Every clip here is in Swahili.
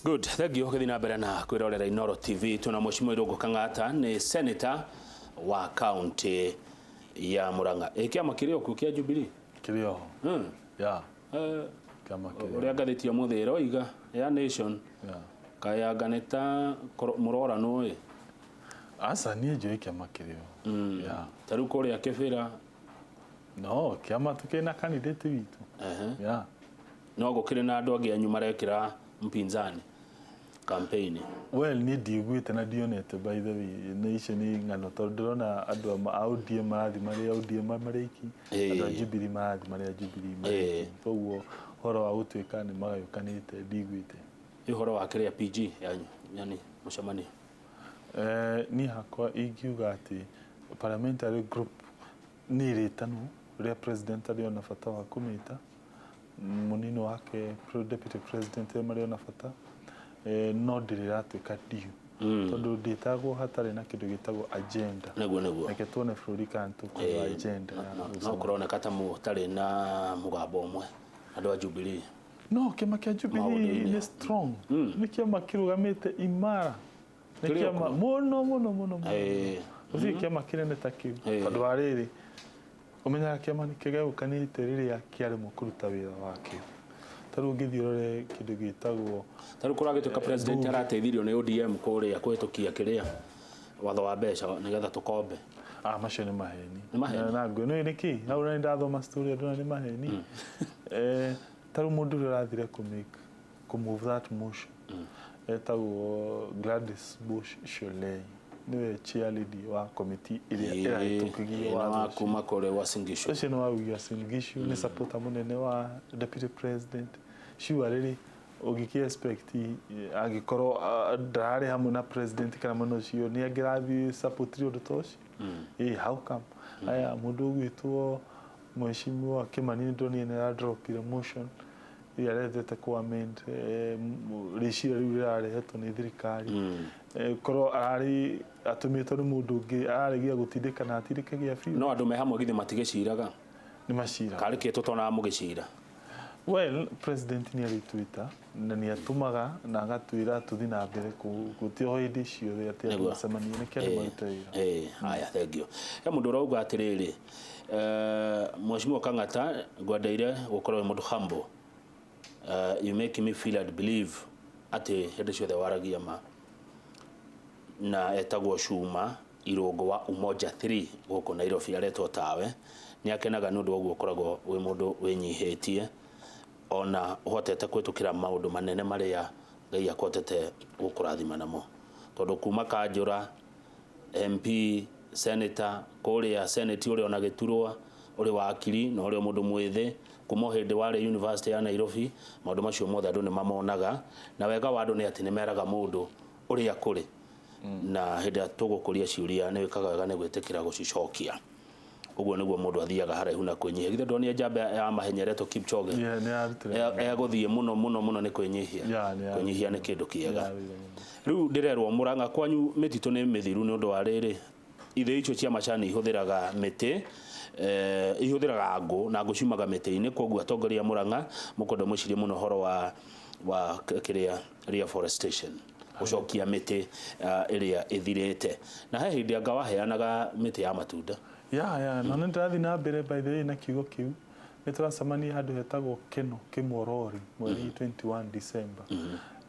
Good, thank you. Githina mbere na kwirorera Inoro TV tuna Mheshimiwa Irungu Kang'ata ni senator wa county ya Murang'a. Kiama kirio ku kia Jubilee. Kirio. Yeah. Kiama kirio. Uria ngathiti ya muthiro iga ya nation. Yeah. Kaya ganeta murora noe. Asa nie joe kiama kirio. Yeah. Taru kore akefira. No, kiama tukena candidate witu. Yeah. No gukire na andu angi anyu marekira mpinzani campaign. Well, ni digwite na dionete by the way nation ngano tondona andu audie marathi mari audie mariki andu Jubilee marathi mari Jubilee toguo horo wa gutwika ni magayukanite digwite ihoro wa kiria PG yanyu yani mucemani ni hakwa igiuga ati parliamentary group ni ritanu ria president aliona fata wa kumita munino wake deputy president mariona fata no ndiratwika diu tondu nditagwo hatari na kindu gitagwo agenda neguo reke tuone bũrũri kantu kwa agenda no kuroneka ta mutari na mugambo umwe andu a Jubilee no kĩama kĩa Jubilee ni strong ni kĩama kĩrugamite imara ni kĩama muno uzi kĩama kĩnene ta kĩu tondu wa rĩrĩ umenya kĩama nikigayukanite riria kĩaremwo kũruta wĩra wake taru ngithiorore kindu gitagwo taru kuragituka president arateithirio ni ODM kuria kwitukia kiria watho wa mbeca nigetha tukombe macio ni maheni na ngwe no niki au na ndathoma story andũ ni maheni taru mundu urathire ku move that motion etagwo Gladys Bush Sholei niwe cheerleader wa committee iria iraitukigia wa kuma kore wa Singishu ucio no wa Singishu ni supporter munene wa deputy president shiwariri ogiki expect agikoro ndari hamwe na president kana muno cio ni agirathi support rio dotoshi how come aya mundu gwitwo Mheshimiwa Kimani ndoni na drop ile motion yarethete ku amend rishira riu rirarehetwo ni thirikari koro ari atumitwo ni mundu ungi arigia gutindikana atindikagia biu no andu me hamwe githe matigiciraga ni macira kari ke tutona mugicira well president ni ari Twitter na ni atumaga na agatwira tuthi na mbere gutio hindi ciothe ati tucemanie ni kene marutira haya thank you ya mundu rauga atiriri Mheshimiwa Kang'ata ngwendeire gukorwo mundu humble you make me feel and believe ati hindi ciothe waragia ma na etagwo Cuma Irungu wa Umoja 3 guku Nairobi aretwo tawe ni akenaga nundu oguo koragwo wi mundu winyihitie ona hotete kwitukira maundu manene maria Ngai akotete gukurathima namo tondu kuma kanjura MP senator kuria senate uri ona giturwa uri wakiri na uri mundu mwithi kuma hindi wari university ya Nairobi maundu macio mothe andu ni mamonaga na wega wa andu ni ati ni meraga mundu uri akuri na hindi tugukuria ciuria ni wikaga wega ni gwitikira gucicokia uguo niguo mundu athiaga haraihu na kwinyihia githe ndoni njamba ya mahenyereto Kipchoge guthie muno ni kwinyihia kwinyihia ni kindu kiega riu ndirerwo Murang'a kwanyu mititu ni mithiru ni undu wa riri ithe icio cia macani ihuthiraga miti ihuthiraga ngo na ngo ciumaga miti-ini koguo atongoria Murang'a mukondo mucirie muno horo wa kiria reforestation ucokia miti iria ithirite na he hindi anga waheanaga miti ya matunda na nĩndathi na mbere by the way na kiugo kiu nituracemania handu hetagwo kino kimorori mweri 21 December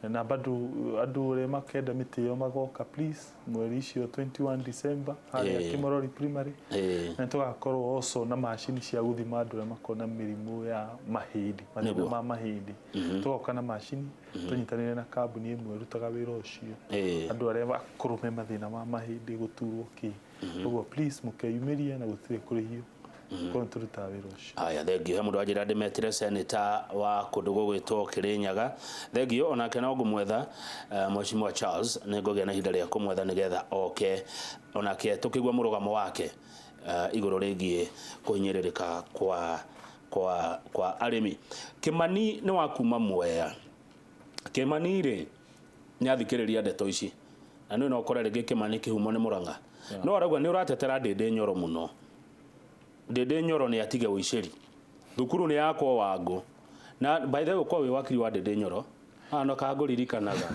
na bado andu ure makenda miti yo magoka please mweri icio 21 December haria kimorori primary na tugakorwo also na machine cia guthima andu ure makona mirimu ya mahindi mathina ma mahindi tugoka na machine tunyitanire na kambuni imwe rutaga wira ucio andu are bakurume mathina ma mahindi guturwo ki uguo please mukeyumiria na gutire kurihio konturuta wira ucio aya thengio mundu ajira ndimetire senator wa kundu gugwitwo Kirinyaga thengio ona kana ngumwetha Mheshimiwa Charles ningogia na hinda ria kumwetha nigetha oke onake tukigwa murugamo wake iguru rigie kuhinyiririka kwa arimi Kimani ni wakuma Mwea Kimani ri ni athikiriria ndeto ici na no ukore rigi Kimani kihumo ni Murang'a no aragwa ni uratetera ndende nyoro muno ndende nyoro ni atige uiciri thukuru ni yakwa wangu na by the way kwa wi wakiri wa ndende nyoro no kangũririkanaga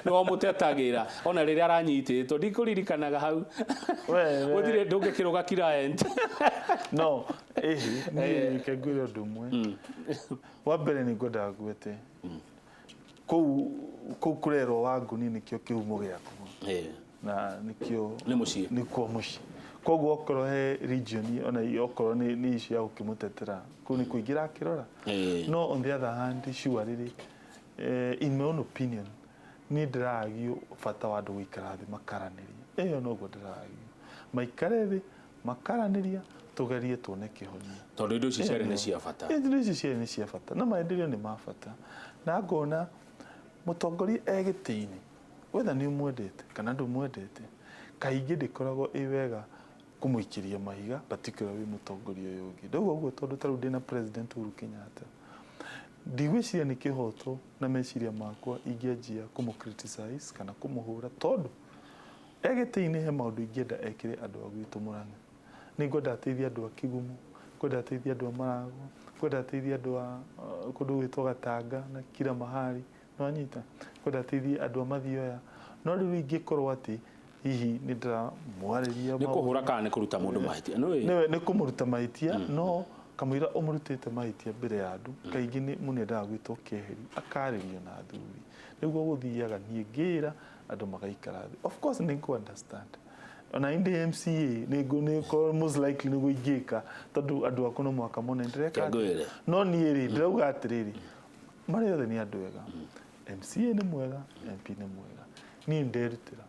nĩ wamũtetagira ona rĩrĩa aranyitĩtwo ndikũririkanaga hau gũtirĩ ndũngĩkĩrũga client no niĩ ngwĩre ũndũ ũmwe wa mbere nĩ ngwendaga ngwĩte kũu kũrerwo Wangũni nĩkĩo kĩhumo gĩaku na nĩkĩo nĩkuo mũciĩ koguo okorwo he region ona okorwo nĩ icio ya gũkĩmũtetera kũu nĩ kũingĩra akĩrora no on the other hand surely in my own opinion nĩ ndĩragio bata wa andũ gũikara thĩ makaranĩria ĩyo noguo ndĩragio maikare thĩ makaranĩria tugerie tuone kĩhonia tondũ indo ici ciarĩ nĩ cia bata indo ici ciarĩ nĩ cia bata na maendeleo nĩ ma bata na ngona mũtongoria egĩtĩ-inĩ whether nĩ mwendete kana ndũmwendete kaingĩ ndĩkoragwo ĩ wega kũmũikĩria mahiga particularly mũtongoria ũyũ ũngĩ ndauga ũguo tondũ tarĩu ndĩna president Uhuru Kenyatta ndigwĩciria nĩ kĩhoto na meciria makwa ingĩanjia kũmũ-criticize kana kũmũhũra tondũ egĩtĩ-inĩ he maũndũ ingĩenda ekĩre andũ a gwitũ Mũrang'a nĩ ngwenda ateithie andũ a Kigumu ngwenda ateithie andũ a Marago ngwenda ateithie andũ a kũndũ gwĩtwo Gatanga na kila mahali no anyita ngwenda ateithie andũ a Mathioya no rĩu ingĩkorwo atĩ hihi nĩ ndĩramwarĩria nĩ kũhũra kana nĩ kũruta mũndũ mahĩtia nĩ kũmũruta mahĩtia no kamũira ũmũrutĩte mahĩtia mbere ya andũ kaingĩ nĩ mũnendaga gwĩtwo keheri akarĩrio na athuri nĩguo gũthiaga niĩ ngĩra andũ magaikara thĩ of course nĩ understand ona indi MCA nĩ most likely nĩguo ingĩka tondũ andũ aku no mwaka mũne ndĩreka no niĩ rĩ ndĩrauga atĩrĩrĩ marĩ othe nĩ andũ ega MCA nĩ mwega MP nĩ mwega niĩ nderutĩra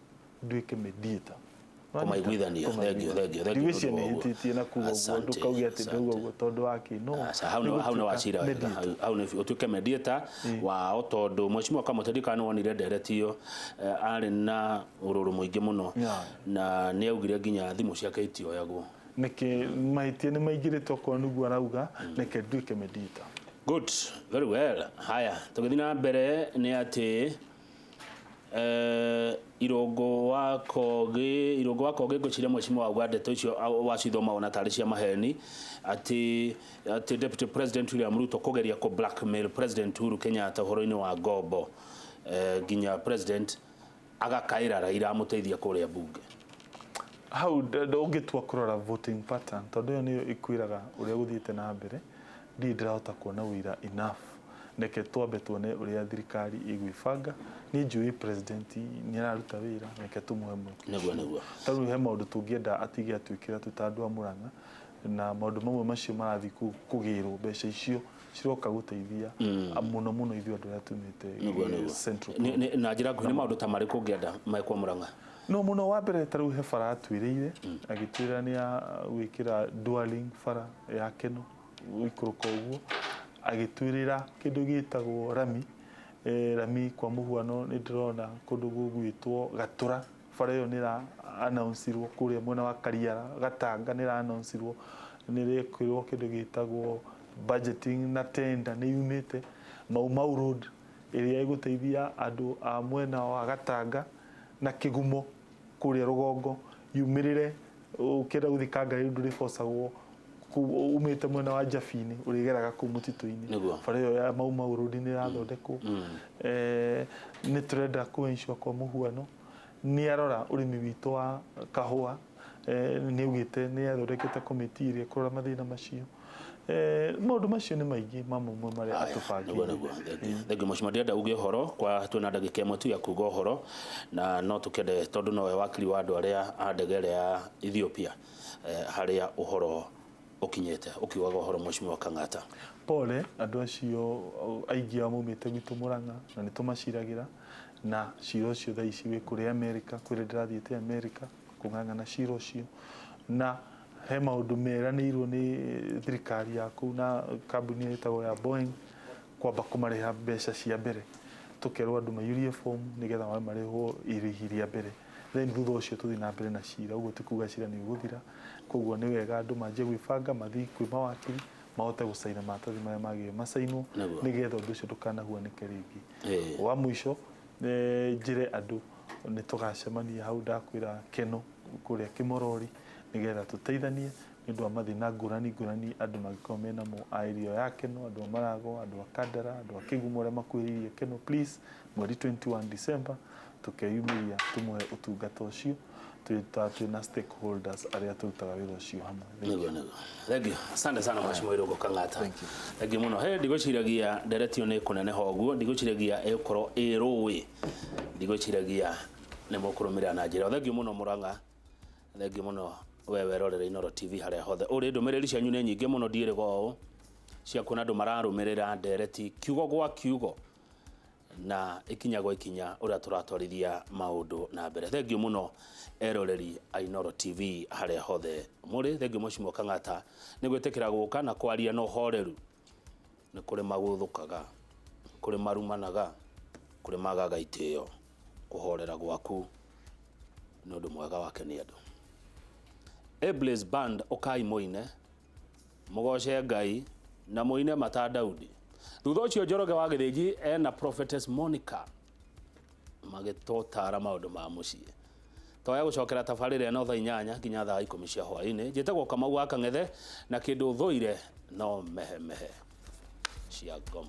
nduĩke mediator kũmaiguithania thengio nĩ hĩtĩtie na kuga ũguo ndũkauge atĩ ndauga ũguo tondũ wake no hau nĩ wacira wega hau nĩ ũtuĩke mediator wao tondũ Mheshimiwa Kamũtĩ kana wonire nderetio arĩ na ũrũrũ mũingĩ mũno na nĩ augire nginya thimũ ciake itioyagwo nĩkĩ mahĩtia nĩ maingĩrĩte okorwo nĩguo arauga nĩke nduĩke mediator good very well haya tũgĩthiĩ na mbere nĩ atĩ irongo wa koge ngũciria Mheshimiwa wa ndeto icio wacithoma ona tarĩ cia maheni ati Deputy President William Ruto kũgeria kũ blackmail President Uhuru Kenyatta ũhoro-inĩ wa ngombo nginya President agakaĩra Raila amũteithia kũrĩa bunge hau ũngĩtua kũrora voting pattern tondũ ĩyo nĩyo ĩkwĩraga ũrĩa gũthiĩte na mbere ndĩrahota kuona ũira enough neke twambe tuone ũrĩa thirikari ĩgwĩbanga nĩ njũĩ president nĩ araruta wĩra neke tũmũhe mweke nĩguo tarĩu he maũndũ tũngĩenda atige atwĩkĩra tũtandũ a Mũrang'a na maũndũ mamwe macio marathiĩ kũgĩrwo mbeca icio ciroka gũteithia mũno ithuĩ andũ arĩa tumĩte central na njĩra nguhĩ nĩ maũndũ ta marĩkũ ũngĩenda mekwo Mũrang'a no mũno wa mbere tarĩu he bara atwĩrĩire agĩtwĩra nĩ ya gwĩkĩra dwelling bara ya Keno gũikũrũka ũguo agĩtwĩrĩra kĩndũ gĩtagwo rami kwa mũhuano nĩ ndĩrona kũndũ gũgwĩtwo Gatũra bara ĩyo nĩ announceirwo kũrĩa mwena wa Kariara Gatanga nĩ announceirwo nĩ rĩkwĩrwo kĩndũ gĩtagwo budgeting na tender nĩ yumĩte Mau Road ĩrĩa ĩgũteithia andũ a mwena wa Gatanga na Kĩgumo kũrĩa rũgongo yumĩrĩre ũkĩenda gũthiĩ Kangarĩ ndũrĩbocagwo umĩte mwena wa Njabini ũrĩgeraga kũu mũtitũ-inĩ bara ĩyo ya Mau Road nĩ ĩrathondekwo nĩ tũrenda kũ-ensure kwa mũhuano nĩ arora ũrĩmi witũ wa kahũa nĩ augĩte nĩ athondekete committee ĩrĩa kũrora mathĩna macio maũndũ macio nĩ maingĩ mamwe marĩa atũbangĩire thengio Mheshimiwa ndĩrenda uge ũhoro kwa twĩna ndagĩka ĩmwe tu ya kuga ũhoro na no tũkende tondũ nowe wakiri wa andũ arĩa a ndege ĩrĩa ya Ethiopia harĩa ũhoro ũkinyĩte ũkiugaga ũhoro Mheshimiwa Kang'ata pole andũ acio aingĩ ao maumĩte gwitũ Mũrang'a na nĩ tũmaciragĩra na cira ũcio thaa ici wĩ kũrĩa Amerika kwĩrĩa ndĩrathiĩte Amerika kũng'ang'ana cira ũcio na he maũndũ meranĩirwo nĩ thirikari yaku na kambuni ĩtagwo ya Boeing kwamba kũmarĩha mbeca cia mbere tũkerwo andũ maiyũrie fomu nĩgetha marĩhwo irĩhi rĩa mbere then thutha ũcio tũthiĩ na mbere na cira ũguo ti kuga cira nĩ ũgũthira koguo nĩ wega andũ manjie gwĩbanga mathiĩ kwĩ mawakiri mahote gũcaina maratathi marĩa magĩrĩire macainwo nĩgetha ũndũ ũcio ndũkanahuanĩke rĩngĩ wa mũico njĩre andũ nĩ tũgacemania hau ndakwĩra Keno kũrĩa Kĩmorori nĩgetha tũteithanie ndu amathina ngurani andu magiko mena mo airio yake no andu marago andu akadara andu akigumore makwiririe keno please mweri 21 December tukeyumiria tumwe utungata ucio twina stakeholders aria turutaga wira ucio hamwe. Thank you. Asante sana Mheshimiwa Irungu Kang'ata. Thank you muno. He ndigociragia nderetio ni kunene hoguo ndigociragia ekoro irui ndigociragia ni mukurumira na njira. Thank you muno Murang'a. Thank you muno wewe rorere Inoro TV haria hothe uri ndumiriri cianyu ni nyingi muno ndiirigo cia kuna andu mararumirira ndereti kiugo gwa kiugo na ikinya gwa ikinya uria turatwarithia maundu na mbere. Thank you muno eroreri Inoro TV haria hothe muri. Thank you Mheshimiwa Kang'ata ni gwetekera guka na kwaria no horeru ni kuri maguthukaga kuri marumanaga kuri magaga itio kuhorera gwaku ni undu mwega wake ni andu. Eblaze Band okai moine mugoce Ngai na moine mata Daudi. Thutha ucio Njoroge wa Githĩnji ena Prophetess Monica magitotara maundu ma mucii. Toya gucokera tabarĩra ĩno thaa 8 nginya thaa 10 cia hwaĩ-inĩ. Njĩtagwo Kamau wa Kang'ethe na kĩndũ thũire no mehe cia ngoma.